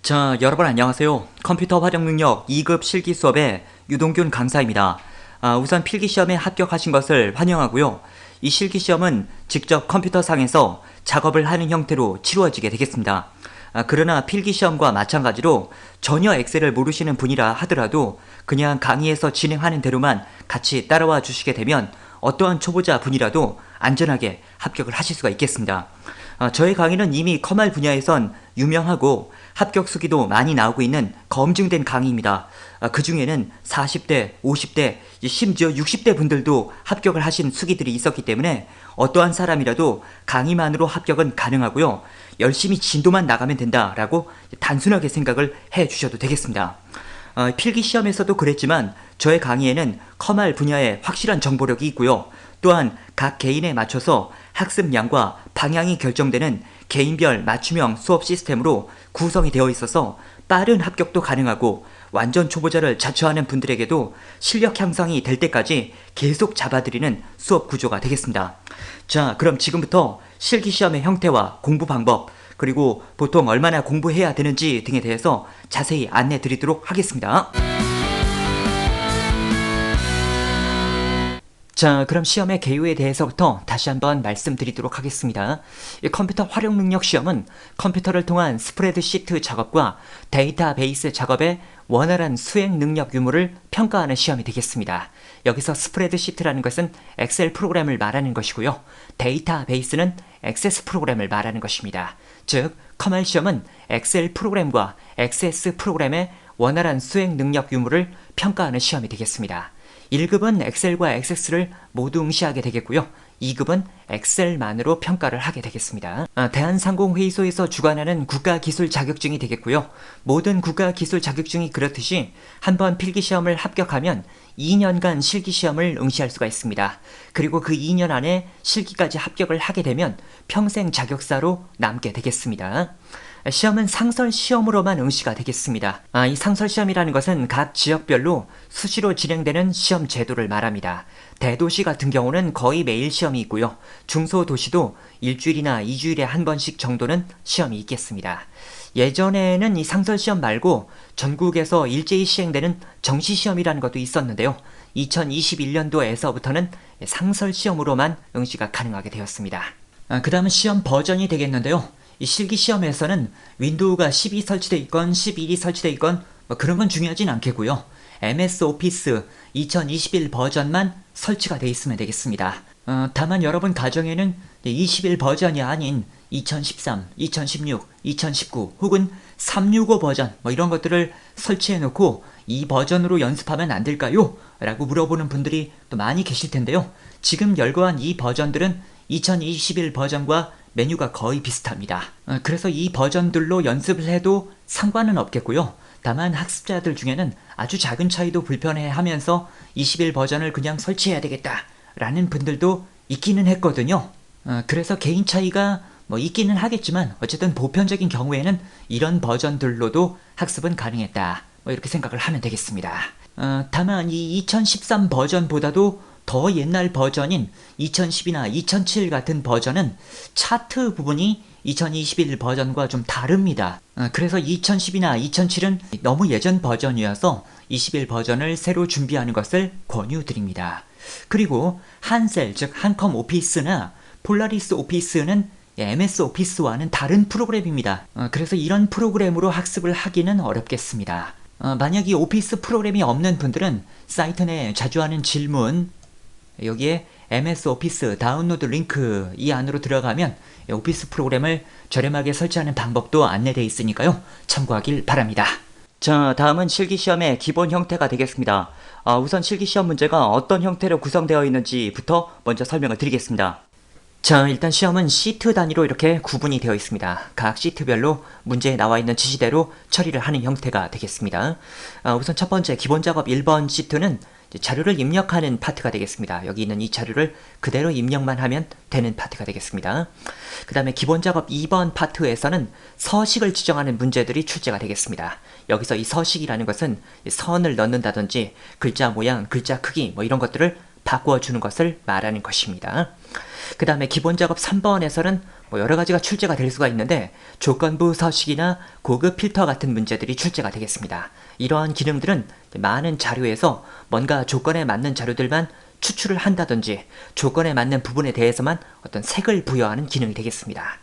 자, 여러분 안녕하세요. 컴퓨터 활용 능력 2급 실기 수업의 유동균 강사입니다. 우선 필기시험에 합격하신 것을 환영하고요. 이 실기시험은 직접 컴퓨터상에서 작업을 하는 형태로 치루어지게 되겠습니다. 그러나 필기시험과 마찬가지로 전혀 엑셀을 모르시는 분이라 하더라도 그냥 강의에서 진행하는 대로만 같이 따라와 주시게 되면 어떠한 초보자 분이라도 안전하게 합격을 하실 수가 있겠습니다. 저의 강의는 이미 컴활 분야에선 유명하고 합격 수기도 많이 나오고 있는 검증된 강의입니다. 그 중에는 40대, 50대, 심지어 60대 분들도 합격을 하신 수기들이 있었기 때문에 어떠한 사람이라도 강의만으로 합격은 가능하고요. 열심히 진도만 나가면 된다라고 단순하게 생각을 해 주셔도 되겠습니다. 필기시험에서도 그랬지만 저의 강의에는 컴활 분야에 확실한 정보력이 있고요. 또한 각 개인에 맞춰서 학습량과 방향이 결정되는 개인별 맞춤형 수업 시스템으로 구성이 되어 있어서 빠른 합격도 가능하고 완전 초보자를 자처하는 분들에게도 실력 향상이 될 때까지 계속 잡아드리는 수업 구조가 되겠습니다. 자, 그럼 지금부터 실기시험의 형태와 공부 방법, 그리고 보통 얼마나 공부해야 되는지 등에 대해서 자세히 안내 드리도록 하겠습니다. 자, 그럼 시험의 개요에 대해서부터 다시 한번 말씀드리도록 하겠습니다. 이 컴퓨터 활용 능력 시험은 컴퓨터를 통한 스프레드시트 작업과 데이터베이스 작업의 원활한 수행 능력 유무를 평가하는 시험이 되겠습니다. 여기서 스프레드시트라는 것은 엑셀 프로그램을 말하는 것이고요. 데이터베이스는 액세스 프로그램을 말하는 것입니다. 즉, 컴활 시험은 엑셀 프로그램과 액세스 프로그램의 원활한 수행 능력 유무를 평가하는 시험이 되겠습니다. 1급은 엑셀과 액세스를 모두 응시하게 되겠고요. 2급은 엑셀만으로 평가를 하게 되겠습니다. 대한상공회의소에서 주관하는 국가기술 자격증이 되겠고요. 모든 국가기술 자격증이 그렇듯이 한번 필기시험을 합격하면 2년간 실기시험을 응시할 수가 있습니다. 그리고 그 2년 안에 실기까지 합격을 하게 되면 평생 자격사로 남게 되겠습니다. 시험은 상설시험으로만 응시가 되겠습니다. 이 상설시험이라는 것은 각 지역별로 수시로 진행되는 시험 제도를 말합니다. 대도시 같은 경우는 거의 매일 시험이 있고요. 중소도시도 일주일이나 2주일에 한 번씩 정도는 시험이 있겠습니다. 예전에는 이 상설시험 말고 전국에서 일제히 시행되는 정시시험이라는 것도 있었는데요. 2021년도에서부터는 상설시험으로만 응시가 가능하게 되었습니다. 그 다음은 시험 버전이 되겠는데요. 이 실기시험에서는 윈도우가 10이 설치되어 있건 11이 설치되어 있건 그런 건 중요하진 않겠고요. MS 오피스 2021 버전만 설치가 되어 있으면 되겠습니다. 다만 여러분 가정에는 21 버전이 아닌 2013, 2016, 2019 혹은 365 버전 이런 것들을 설치해 놓고 이 버전으로 연습하면 안 될까요? 라고 물어보는 분들이 또 많이 계실 텐데요. 지금 열거한 이 버전들은 2021 버전과 메뉴가 거의 비슷합니다. 그래서 이 버전들로 연습을 해도 상관은 없겠고요. 다만 학습자들 중에는 아주 작은 차이도 불편해하면서 21 버전을 그냥 설치해야 되겠다 라는 분들도 있기는 했거든요. 그래서 개인 차이가 있기는 하겠지만 어쨌든 보편적인 경우에는 이런 버전들로도 학습은 가능했다 이렇게 생각을 하면 되겠습니다. 다만 이 2013 버전보다도 더 옛날 버전인 2010이나 2007 같은 버전은 차트 부분이 2021 버전과 좀 다릅니다. 그래서 2010이나 2007은 너무 예전 버전이어서 21 버전을 새로 준비하는 것을 권유드립니다. 그리고 한셀, 즉 한컴 오피스나 폴라리스 오피스는 MS 오피스와는 다른 프로그램입니다. 그래서 이런 프로그램으로 학습을 하기는 어렵겠습니다. 만약 이 오피스 프로그램이 없는 분들은 사이트 내에 자주 하는 질문, 여기에 MS 오피스 다운로드 링크 이 안으로 들어가면 오피스 프로그램을 저렴하게 설치하는 방법도 안내되어 있으니까요. 참고하길 바랍니다. 자, 다음은 실기시험의 기본 형태가 되겠습니다. 우선 실기시험 문제가 어떤 형태로 구성되어 있는지부터 먼저 설명을 드리겠습니다. 자, 일단 시험은 시트 단위로 이렇게 구분이 되어 있습니다. 각 시트별로 문제에 나와 있는 지시대로 처리를 하는 형태가 되겠습니다. 우선 첫 번째 기본 작업 1번 시트는 자료를 입력하는 파트가 되겠습니다. 여기 있는 이 자료를 그대로 입력만 하면 되는 파트가 되겠습니다. 그 다음에 기본 작업 2번 파트에서는 서식을 지정하는 문제들이 출제가 되겠습니다. 여기서 이 서식이라는 것은 선을 넣는다든지 글자 모양, 글자 크기 이런 것들을 바꾸어주는 것을 말하는 것입니다. 그 다음에 기본 작업 3번에서는 여러 가지가 출제가 될 수가 있는데 조건부 서식이나 고급 필터 같은 문제들이 출제가 되겠습니다. 이러한 기능들은 많은 자료에서 뭔가 조건에 맞는 자료들만 추출을 한다든지 조건에 맞는 부분에 대해서만 어떤 색을 부여하는 기능이 되겠습니다.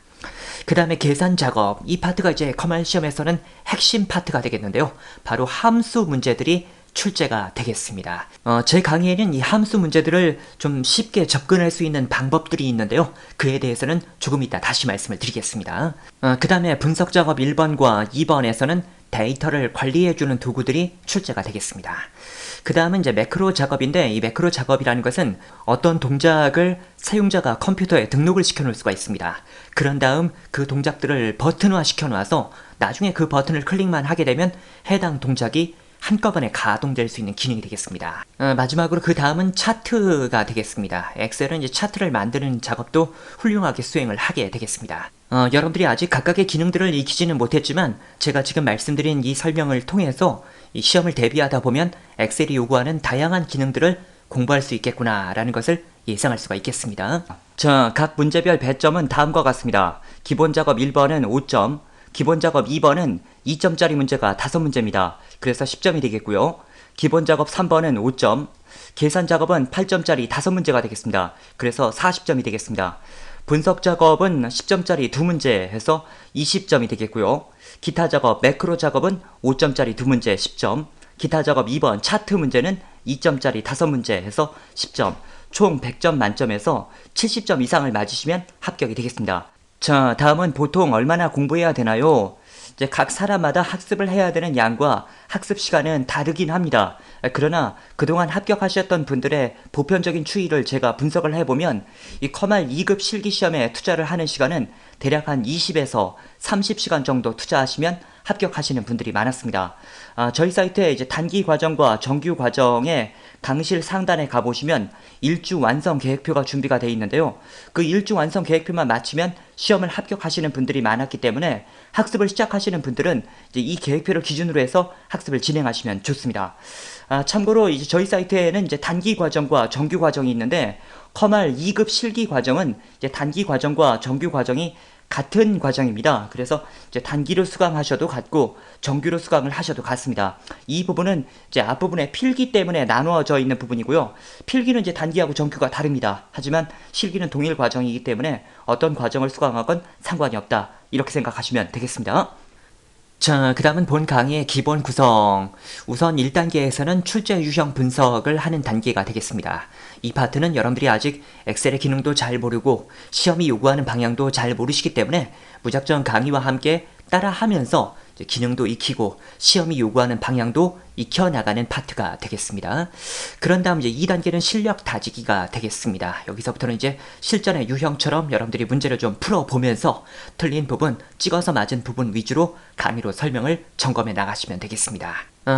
그 다음에 계산 작업, 이 파트가 이제 커말 시험에서는 핵심 파트가 되겠는데요. 바로 함수 문제들이 출제가 되겠습니다. 제 강의에는 이 함수 문제들을 좀 쉽게 접근할 수 있는 방법들이 있는데요. 그에 대해서는 조금 이따 다시 말씀을 드리겠습니다. 그 다음에 분석 작업 1번과 2번에서는 데이터를 관리해주는 도구들이 출제가 되겠습니다. 그 다음은 이제 매크로 작업인데 이 매크로 작업이라는 것은 어떤 동작을 사용자가 컴퓨터에 등록을 시켜 놓을 수가 있습니다. 그런 다음 그 동작들을 버튼화 시켜 놔서 나중에 그 버튼을 클릭만 하게 되면 해당 동작이 한꺼번에 가동될 수 있는 기능이 되겠습니다. 마지막으로 그 다음은 차트가 되겠습니다. 엑셀은 이제 차트를 만드는 작업도 훌륭하게 수행을 하게 되겠습니다. 여러분들이 아직 각각의 기능들을 익히지는 못했지만 제가 지금 말씀드린 이 설명을 통해서 이 시험을 대비하다 보면 엑셀이 요구하는 다양한 기능들을 공부할 수 있겠구나 라는 것을 예상할 수가 있겠습니다. 자, 각 문제별 배점은 다음과 같습니다. 기본 작업 1번은 5점, 기본 작업 2번은 2점짜리 문제가 5문제입니다. 그래서 10점이 되겠고요. 기본 작업 3번은 5점, 계산 작업은 8점짜리 5문제가 되겠습니다. 그래서 40점이 되겠습니다. 분석 작업은 10점짜리 2문제 해서 20점이 되겠고요. 기타 작업, 매크로 작업은 5점짜리 2문제 10점, 기타 작업 2번 차트 문제는 2점짜리 5문제 해서 10점, 총 100점 만점에서 70점 이상을 맞으시면 합격이 되겠습니다. 자, 다음은 보통 얼마나 공부해야 되나요? 이제 각 사람마다 학습을 해야 되는 양과 학습 시간은 다르긴 합니다. 그러나 그동안 합격하셨던 분들의 보편적인 추이를 제가 분석을 해보면 이 커말 2급 실기시험에 투자를 하는 시간은 대략 한 20에서 30시간 정도 투자하시면 합격하시는 분들이 많았습니다. 저희 사이트에 이제 단기 과정과 정규 과정에 강실 상단에 가보시면 일주 완성 계획표가 준비가 되어 있는데요. 그 일주 완성 계획표만 마치면 시험을 합격하시는 분들이 많았기 때문에 학습을 시작하시는 분들은 이제 이 계획표를 기준으로 해서 학습을 진행하시면 좋습니다. 참고로 이제 저희 사이트에는 이제 단기 과정과 정규 과정이 있는데 커말 2급 실기 과정은 이제 단기 과정과 정규 과정이 같은 과정입니다. 그래서 이제 단기로 수강하셔도 같고 정규로 수강을 하셔도 같습니다. 이 부분은 이제 앞부분에 필기 때문에 나누어져 있는 부분이고요. 필기는 이제 단기하고 정규가 다릅니다. 하지만 실기는 동일 과정이기 때문에 어떤 과정을 수강하건 상관이 없다. 이렇게 생각하시면 되겠습니다. 자, 그 다음은 본 강의의 기본 구성. 우선 1단계에서는 출제 유형 분석을 하는 단계가 되겠습니다. 이 파트는 여러분들이 아직 엑셀의 기능도 잘 모르고 시험이 요구하는 방향도 잘 모르시기 때문에 무작정 강의와 함께 따라하면서 기능도 익히고 시험이 요구하는 방향도 익혀나가는 파트가 되겠습니다. 그런 다음 이제 2단계는 실력 다지기가 되겠습니다. 여기서부터는 이제 실전의 유형처럼 여러분들이 문제를 좀 풀어보면서 틀린 부분, 찍어서 맞은 부분 위주로 강의로 설명을 점검해 나가시면 되겠습니다.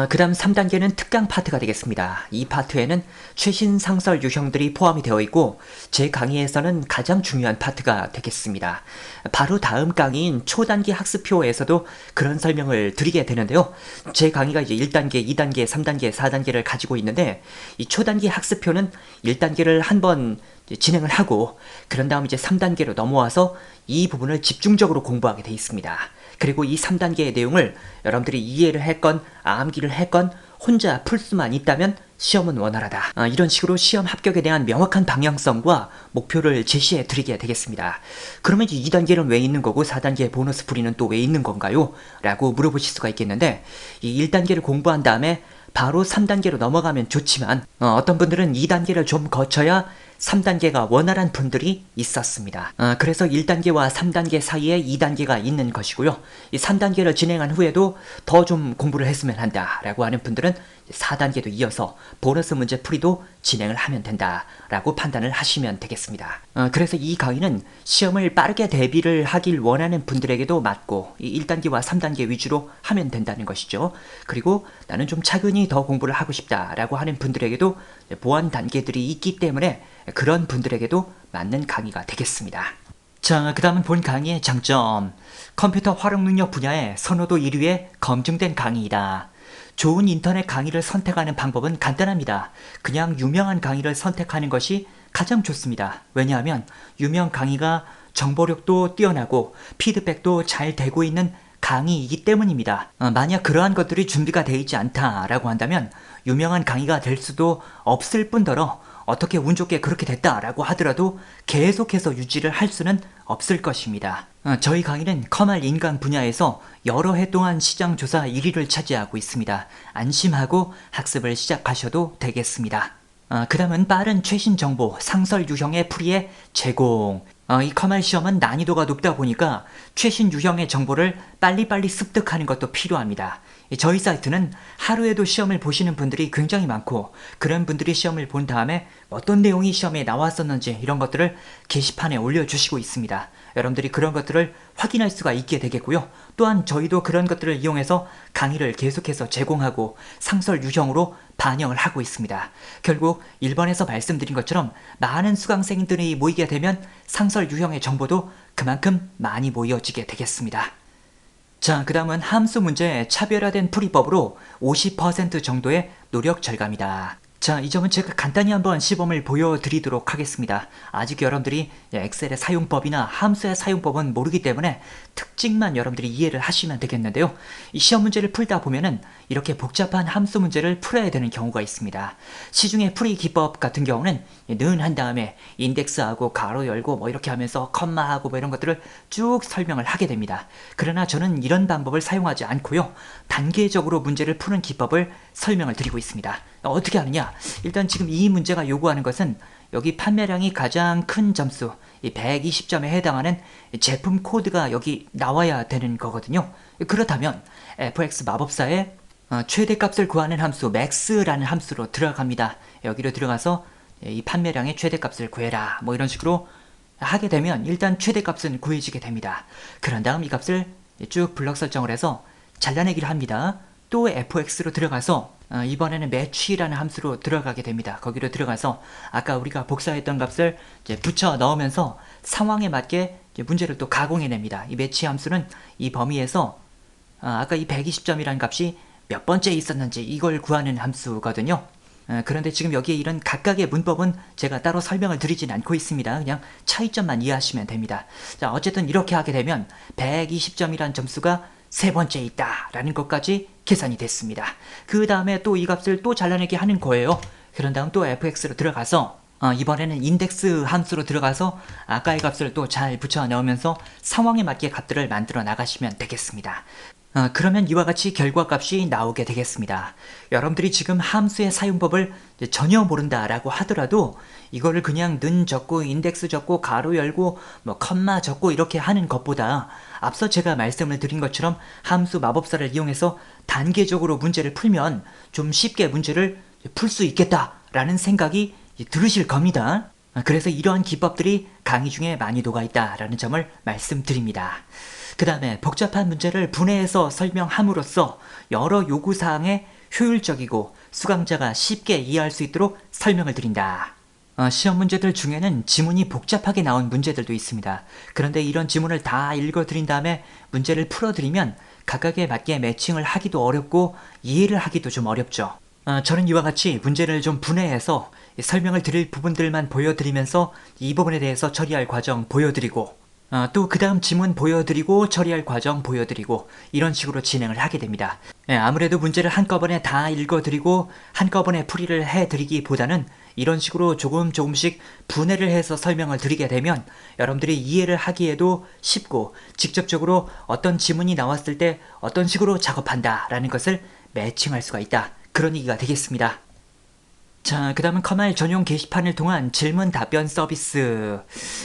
그 다음 3단계는 특강 파트가 되겠습니다. 이 파트에는 최신 상설 유형들이 포함이 되어 있고 제 강의에서는 가장 중요한 파트가 되겠습니다. 바로 다음 강의인 초단기 학습표에서도 그런 설명을 드리게 되는데요. 제 강의가 이제 1단계, 2단계, 3단계, 4단계를 가지고 있는데 이 초단기 학습표는 1단계를 한번 진행을 하고 그런 다음 이제 3단계로 넘어와서 이 부분을 집중적으로 공부하게 돼 있습니다. 그리고 이 3단계의 내용을 여러분들이 이해를 했건 암기를 했건 혼자 풀 수만 있다면 시험은 원활하다. 이런 식으로 시험 합격에 대한 명확한 방향성과 목표를 제시해 드리게 되겠습니다. 그러면 이제 2단계는 왜 있는 거고 4단계 보너스 풀이는 또 왜 있는 건가요? 라고 물어보실 수가 있겠는데 이 1단계를 공부한 다음에 바로 3단계로 넘어가면 좋지만 어떤 분들은 2단계를 좀 거쳐야 3단계가 원활한 분들이 있었습니다. 그래서 1단계와 3단계 사이에 2단계가 있는 것이고요. 이 3단계를 진행한 후에도 더 좀 공부를 했으면 한다라고 하는 분들은 4단계도 이어서 보너스 문제 풀이도 진행을 하면 된다라고 판단을 하시면 되겠습니다. 그래서 이 강의는 시험을 빠르게 대비를 하길 원하는 분들에게도 맞고 이 1단계와 3단계 위주로 하면 된다는 것이죠. 그리고 나는 좀 차근히 더 공부를 하고 싶다라고 하는 분들에게도 보완 단계들이 있기 때문에 그런 분들에게도 맞는 강의가 되겠습니다. 자, 그 다음은 본 강의의 장점. 컴퓨터 활용 능력 분야의 선호도 1위에 검증된 강의이다. 좋은 인터넷 강의를 선택하는 방법은 간단합니다. 그냥 유명한 강의를 선택하는 것이 가장 좋습니다. 왜냐하면 유명 강의가 정보력도 뛰어나고 피드백도 잘 되고 있는 강의이기 때문입니다. 만약 그러한 것들이 준비가 되어 있지 않다라고 한다면 유명한 강의가 될 수도 없을 뿐더러 어떻게 운 좋게 그렇게 됐다라고 하더라도 계속해서 유지를 할 수는 없을 것입니다. 저희 강의는 커말 인강 분야에서 여러 해 동안 시장 조사 1위를 차지하고 있습니다. 안심하고 학습을 시작하셔도 되겠습니다. 그 다음은 빠른 최신 정보 상설 유형의 풀이의 제공. 이 커말 시험은 난이도가 높다 보니까 최신 유형의 정보를 빨리빨리 습득하는 것도 필요합니다. 저희 사이트는 하루에도 시험을 보시는 분들이 굉장히 많고 그런 분들이 시험을 본 다음에 어떤 내용이 시험에 나왔었는지 이런 것들을 게시판에 올려주시고 있습니다. 여러분들이 그런 것들을 확인할 수가 있게 되겠고요. 또한 저희도 그런 것들을 이용해서 강의를 계속해서 제공하고 상설 유형으로 반영을 하고 있습니다. 결국 1번에서 말씀드린 것처럼 많은 수강생들이 모이게 되면 상설 유형의 정보도 그만큼 많이 모여지게 되겠습니다. 자, 그 다음은 함수 문제의 차별화된 풀이법으로 50% 정도의 노력 절감이다. 자, 이 점은 제가 간단히 한번 시범을 보여드리도록 하겠습니다. 아직 여러분들이 엑셀의 사용법이나 함수의 사용법은 모르기 때문에 특징만 여러분들이 이해를 하시면 되겠는데요. 이 시험 문제를 풀다 보면은 이렇게 복잡한 함수 문제를 풀어야 되는 경우가 있습니다. 시중의 풀이 기법 같은 경우는 는 한 다음에 인덱스하고 가로 열고 뭐 이렇게 하면서 컴마하고 뭐 이런 것들을 쭉 설명을 하게 됩니다. 그러나 저는 이런 방법을 사용하지 않고요. 단계적으로 문제를 푸는 기법을 설명을 드리고 있습니다. 어떻게 하느냐? 일단 지금 이 문제가 요구하는 것은 여기 판매량이 가장 큰 점수, 이 120점에 해당하는 제품 코드가 여기 나와야 되는 거거든요. 그렇다면 fx 마법사의 최대값을 구하는 함수 max라는 함수로 들어갑니다. 여기로 들어가서 이 판매량의 최대값을 구해라 뭐 이런 식으로 하게 되면 일단 최대값은 구해지게 됩니다. 그런 다음 이 값을 쭉 블럭 설정을 해서 잘라내기를 합니다. 또 fx로 들어가서 이번에는 match라는 함수로 들어가게 됩니다. 거기로 들어가서 아까 우리가 복사했던 값을 이제 붙여 넣으면서 상황에 맞게 문제를 또 가공해냅니다. 이 match 함수는 이 범위에서 아까 이 120점이라는 값이 몇 번째 있었는지 이걸 구하는 함수거든요. 그런데 지금 여기에 이런 각각의 문법은 제가 따로 설명을 드리진 않고 있습니다. 그냥 차이점만 이해하시면 됩니다. 자, 어쨌든 이렇게 하게 되면 120점이라는 점수가 세 번째 있다 라는 것까지 계산이 됐습니다. 그 다음에 또 이 값을 또 잘라내게 하는 거예요. 그런 다음 또 fx로 들어가서 이번에는 인덱스 함수로 들어가서 아까의 값을 또 잘 붙여 넣으면서 상황에 맞게 값들을 만들어 나가시면 되겠습니다. 그러면 이와 같이 결과값이 나오게 되겠습니다. 여러분들이 지금 함수의 사용법을 전혀 모른다라고 하더라도 이거를 그냥 는 적고 인덱스 적고 가로 열고 뭐 컴마 적고 이렇게 하는 것보다 앞서 제가 말씀을 드린 것처럼 함수 마법사를 이용해서 단계적으로 문제를 풀면 좀 쉽게 문제를 풀 수 있겠다라는 생각이 들으실 겁니다. 그래서 이러한 기법들이 강의 중에 많이도가 있다라는 점을 말씀드립니다. 그 다음에 복잡한 문제를 분해해서 설명함으로써 여러 요구사항에 효율적이고 수강자가 쉽게 이해할 수 있도록 설명을 드린다. 시험 문제들 중에는 지문이 복잡하게 나온 문제들도 있습니다. 그런데 이런 지문을 다 읽어드린 다음에 문제를 풀어드리면 각각에 맞게 매칭을 하기도 어렵고 이해를 하기도 좀 어렵죠. 저는 이와 같이 문제를 좀 분해해서 설명을 드릴 부분들만 보여드리면서 이 부분에 대해서 처리할 과정 보여드리고 또 그 다음 지문 보여드리고 처리할 과정 보여드리고 이런 식으로 진행을 하게 됩니다. 아무래도 문제를 한꺼번에 다 읽어드리고 한꺼번에 풀이를 해드리기보다는 이런 식으로 조금씩 분해를 해서 설명을 드리게 되면 여러분들이 이해를 하기에도 쉽고 직접적으로 어떤 지문이 나왔을 때 어떤 식으로 작업한다 라는 것을 매칭할 수가 있다. 그런 얘기가 되겠습니다. 자, 그 다음은 커말 전용 게시판을 통한 질문 답변 서비스.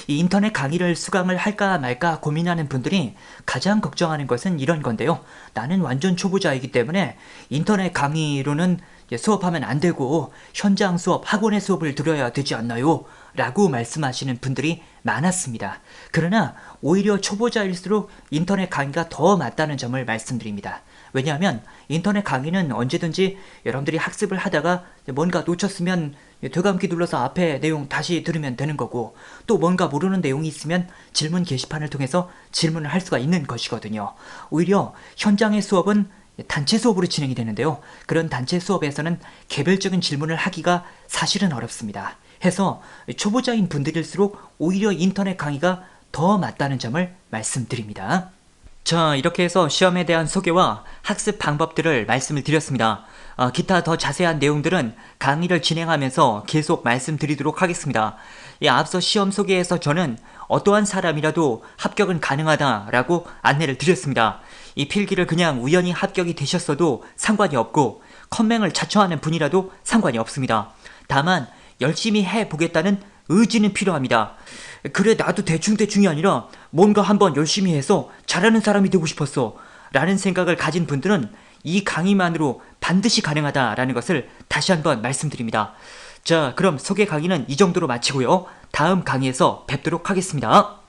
이 인터넷 강의를 수강을 할까 말까 고민하는 분들이 가장 걱정하는 것은 이런 건데요. 나는 완전 초보자이기 때문에 인터넷 강의로는 수업하면 안 되고 현장 수업, 학원의 수업을 들어야 되지 않나요? 라고 말씀하시는 분들이 많았습니다. 그러나 오히려 초보자일수록 인터넷 강의가 더 맞다는 점을 말씀드립니다. 왜냐하면 인터넷 강의는 언제든지 여러분들이 학습을 하다가 뭔가 놓쳤으면 되감기 눌러서 앞에 내용 다시 들으면 되는 거고 또 뭔가 모르는 내용이 있으면 질문 게시판을 통해서 질문을 할 수가 있는 것이거든요. 오히려 현장의 수업은 단체 수업으로 진행이 되는데요. 그런 단체 수업에서는 개별적인 질문을 하기가 사실은 어렵습니다. 해서 초보자인 분들일수록 오히려 인터넷 강의가 더 맞다는 점을 말씀드립니다. 자, 이렇게 해서 시험에 대한 소개와 학습 방법들을 말씀을 드렸습니다. 기타 더 자세한 내용들은 강의를 진행하면서 계속 말씀드리도록 하겠습니다. 앞서 시험 소개에서 저는 어떠한 사람이라도 합격은 가능하다라고 안내를 드렸습니다. 이 필기를 그냥 우연히 합격이 되셨어도 상관이 없고 컴맹을 자처하는 분이라도 상관이 없습니다. 다만 열심히 해보겠다는 의지는 필요합니다. 그래, 나도 대충대충이 아니라 뭔가 한번 열심히 해서 잘하는 사람이 되고 싶었어 라는 생각을 가진 분들은 이 강의만으로 반드시 가능하다라는 것을 다시 한번 말씀드립니다. 자, 그럼 소개 강의는 이 정도로 마치고요. 다음 강의에서 뵙도록 하겠습니다.